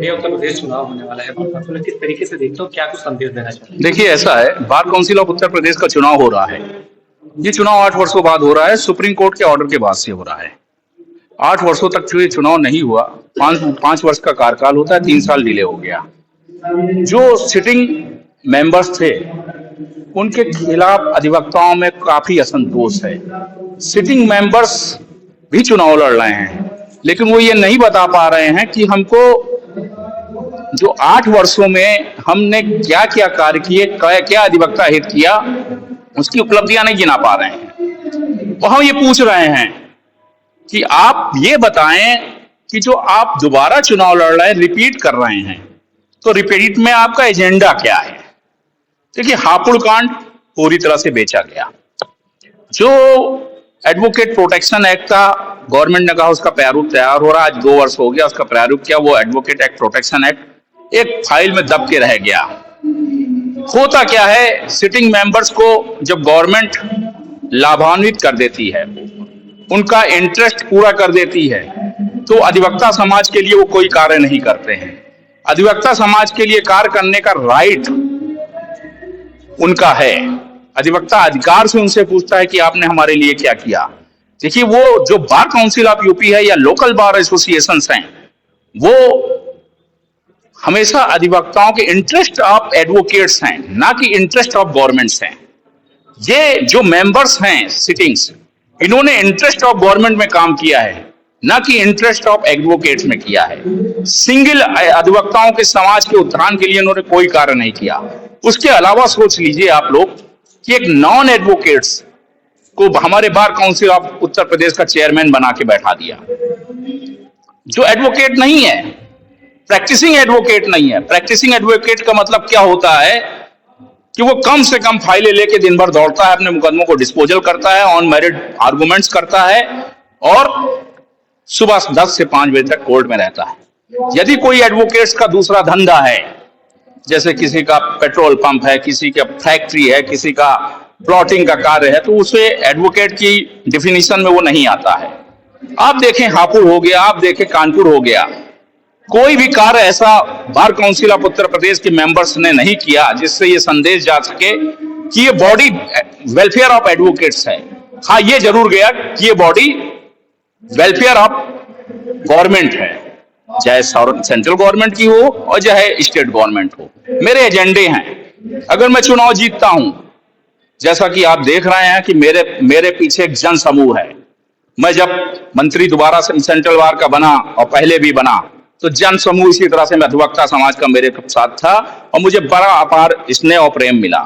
बढ़िया उत्तर प्रदेश चुनाव होने वाला है तो किस तरीके से देखते हो, क्या कुछ संदेश देना चाहते देखिए, ऐसा है, bar council of Uttar Pradesh का चुनाव हो रहा है। ये चुनाव 8 वर्षों बाद हो रहा है, सुप्रीम कोर्ट के ऑर्डर के बाद से हो रहा है। 8 वर्षों तक जो ये चुनाव नहीं हुआ, 5 वर्ष का कार्यकाल होता है, 3 साल डिले हो गया। जो सिटिंग मेंबर्स थे उनके खिलाफ अधिवक्ताओं में काफी असंतोष है। सिटिंग मेंबर्स भी चुनाव लड़ रहे हैं, लेकिन वो ये नहीं बता पा रहे हैं कि हमको जो 8 वर्षों में हमने क्या क्या कार्य किए, क्या अधिवक्ता हित किया, उसकी उपलब्धियां नहीं गिना पा रहे हैं। तो हम ये पूछ रहे हैं कि आप ये बताएं कि जो आप दोबारा चुनाव लड़ रहे हैं, रिपीट कर रहे हैं, तो रिपीट में आपका एजेंडा क्या है? देखिए, हापुड़ कांड पूरी तरह से बेचा गया। जो एडवोकेट प्रोटेक्शन एक्ट का गवर्नमेंट ने कहा उसका प्रारूप तैयार हो रहा है, आज 2 वर्ष हो गया उसका प्रारूप किया, वो एडवोकेट एक्ट प्रोटेक्शन एक्ट एक फाइल में दब के रह गया। होता क्या है, सिटिंग मेंबर्स को जब गवर्नमेंट लाभान्वित कर देती है, उनका इंटरेस्ट पूरा कर देती है, तो अधिवक्ता समाज के लिए वो कोई कार्य नहीं करते हैं। अधिवक्ता समाज के लिए कार्य करने का राइट उनका है। अधिवक्ता अधिकार से उनसे पूछता है कि आपने हमारे लिए क्या किया। देखिए, वो जो बार काउंसिल ऑफ यूपी है या लोकल बार एसोसिएशंस हैं, वो हमेशा अधिवक्ताओं के इंटरेस्ट ऑफ एडवोकेट्स हैं, ना कि इंटरेस्ट ऑफ गवर्नमेंट्स हैं। ये जो मेंबर्स हैं सिटिंग्स, इन्होंने इंटरेस्ट ऑफ गवर्नमेंट में काम किया है, ना कि इंटरेस्ट ऑफ एडवोकेट्स में किया है। सिंगल अधिवक्ताओं के समाज के उत्थान के लिए इन्होंने कोई कार्य नहीं किया। उसके अलावा सोच लीजिए आप लोग कि एक नॉन एडवोकेट्स को हमारे bar council of Uttar Pradesh का चेयरमैन बना के बैठा दिया, जो एडवोकेट नहीं है, प्रैक्टिसिंग एडवोकेट नहीं है। प्रैक्टिसिंग एडवोकेट का मतलब क्या होता है कि वो कम से कम फाइलें लेके दिन भर दौड़ता है, अपने मुकदमों को डिस्पोजल करता है, ऑन मेरिट आर्गुमेंट्स करता है और सुबह 10 से 5 बजे तक कोर्ट में रहता है। यदि कोई एडवोकेट्स का दूसरा धंधा है, जैसे किसी का पेट्रोल पंप है, किसी का फैक्ट्री है, किसी का प्लॉटिंग का कार्य है, तो उसे एडवोकेट की डिफिनीशन में वो नहीं आता है। आप देखें हापुड़ हो गया, आप देखें कानपुर हो गया, कोई भी कार्य ऐसा bar council of Uttar Pradesh के मेंबर्स ने नहीं किया जिससे ये संदेश जा सके कि ये बॉडी वेलफेयर ऑफ एडवोकेट्स है। हाँ, ये जरूर गया कि ये बॉडी वेलफेयर ऑफ गवर्नमेंट है, चाहे सेंट्रल गवर्नमेंट की हो और चाहे स्टेट गवर्नमेंट हो। मेरे एजेंडे हैं। अगर मैं चुनाव जीतता हूं, जैसा कि आप देख रहे हैं कि मेरे पीछे एक जन समूह है। मैं जब मंत्री दोबारा सेंट्रल बार का बना और पहले भी बना, तो जन समूह इसी तरह से अधिवक्ता समाज का मेरे साथ था और मुझे बड़ा अपार स्नेह और प्रेम मिला।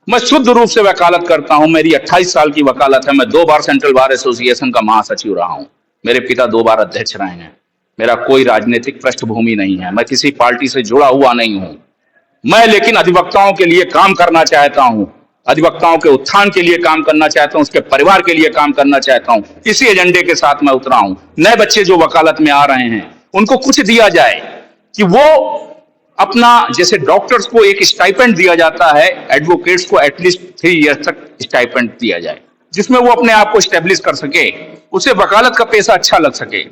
मैं शुद्ध रूप से वकालत करता हूं, मेरी 28 साल की वकालत है। मैं 2 बार सेंट्रल बार एसोसिएशन का महासचिव रहा हूं, मेरे पिता 2 बार अध्यक्ष रहे हैं। मेरा कोई राजनीतिक पृष्ठभूमि नहीं है, मैं किसी पार्टी से जुड़ा हुआ नहीं हूं। मैं लेकिन अधिवक्ताओं के लिए काम करना चाहता हूं, अधिवक्ताओं के उत्थान के लिए काम करना चाहता हूं, उसके परिवार के लिए काम करना चाहता हूं। इसी एजेंडे के साथ मैं उतरा हूं। नए बच्चे जो वकालत में आ रहे हैं, उनको कुछ दिया जाए कि वो अपना, जैसे डॉक्टर्स को एक स्टाइपेंड दिया जाता है, एडवोकेट्स को एटलीस्ट 3 ईयर्स तक स्टाइपेंड दिया जाए, जिसमें वो अपने आप को स्टेब्लिश कर सके, उसे वकालत का पेशा अच्छा लग सके।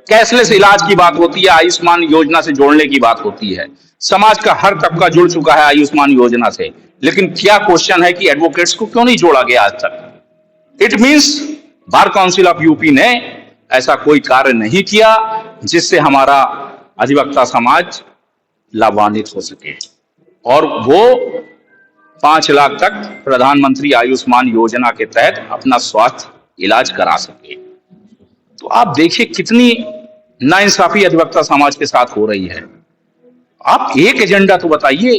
कैशलेस इलाज की बात होती है, आयुष्मान योजना से जोड़ने की बात होती है। समाज का हर तबका जुड़ चुका है आयुष्मान योजना से, लेकिन क्या क्वेश्चन है कि एडवोकेट्स को क्यों नहीं जोड़ा गया आज तक? It means bar council of UP ने ऐसा कोई कार्य नहीं किया जिससे हमारा अधिवक्ता समाज लाभान्वित हो सके और वो 5 लाख तक प्रधानमंत्री आयुष्मान योजना के तहत अपना स्वास्थ्य इलाज करा सके। तो आप देखिए कितनी नाइंसाफी अधिवक्ता समाज के साथ हो रही है। आप एक एजेंडा तो बताइए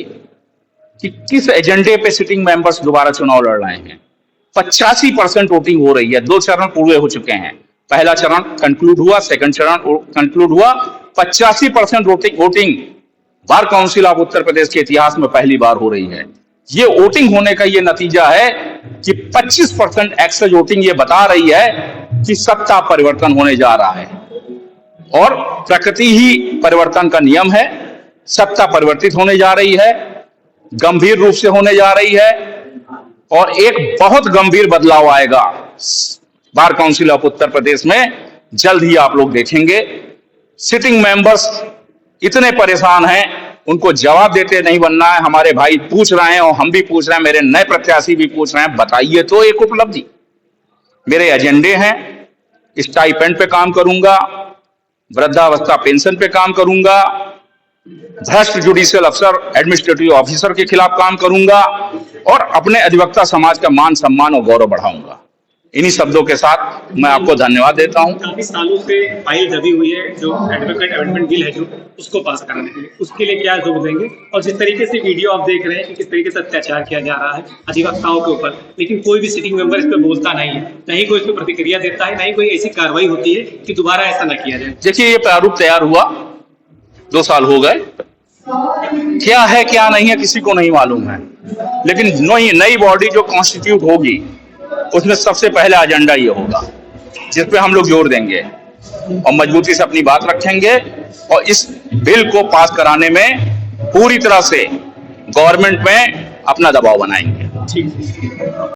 कि किस एजेंडे पे सिटिंग मेंबर्स दोबारा चुनाव लड़ रहे हैं। 85% वोटिंग हो रही है। 2 चरण पूरे हो चुके हैं। पहला चरण कंक्लूड हुआ, सेकंड चरण कंक्लूड हुआ। 85% voting bar council of Uttar Pradesh के इतिहास में पहली बार हो रही है। ये वोटिंग होने का ये नतीजा है कि 25% एक्सेस वोटिंग ये बता रही है कि सत्ता परिवर्तन होने जा रहा है और प्रकृति ही परिवर्तन का नियम है। सत्ता परिवर्तित होने जा रही है, गंभीर रूप से होने जा रही है और एक बहुत गंभीर बदलाव आएगा bar council of Uttar Pradesh में। जल्द ही आप लोग देखेंगे सिटिंग मेंबर्स इतने परेशान हैं, उनको जवाब देते नहीं बनना है। हमारे भाई पूछ रहे हैं और हम भी पूछ रहे हैं, मेरे नए प्रत्याशी भी पूछ रहे हैं, बताइए तो एक उपलब्धि। मेरे एजेंडे हैं, स्टाइपेंड पे काम करूंगा, वृद्धावस्था पेंशन पे काम करूंगा, भ्रष्ट जुडिशियल अफसर एडमिनिस्ट्रेटिव ऑफिसर के खिलाफ काम करूंगा और अपने अधिवक्ता समाज का मान सम्मान और गौरव बढ़ाऊंगा। इन्हीं शब्दों के साथ मैं आपको धन्यवाद देता हूं। काफी सालों से फाइल दबी हुई है जो एडवोकेट अमेंडमेंट बिल है जो उसको पास कराने के लिए, उसके लिए क्या जोर देंगे? और जिस तरीके से वीडियो आप देख रहे हैं कि किस तरीके से अत्याचार किया जा रहा है अधिवक्ताओं के ऊपर, लेकिन कोई भी सिटिंग मेंबर इस पर बोलता नहीं है, नहीं कोई इस पर प्रतिक्रिया देता है, नहीं कोई ऐसी कार्रवाई होती है कि दोबारा ऐसा न किया जाए। देखिए, ये प्रारूप तैयार हुआ 2 साल हो गए, क्या है क्या नहीं है किसी को नहीं मालूम है, लेकिन नई बॉडी जो कॉन्स्टिट्यूट होगी उसमें सबसे पहला एजेंडा ये होगा जिस पे हम लोग जोर देंगे और मजबूती से अपनी बात रखेंगे और इस बिल को पास कराने में पूरी तरह से गवर्नमेंट में अपना दबाव बनाएंगे। ठीक है।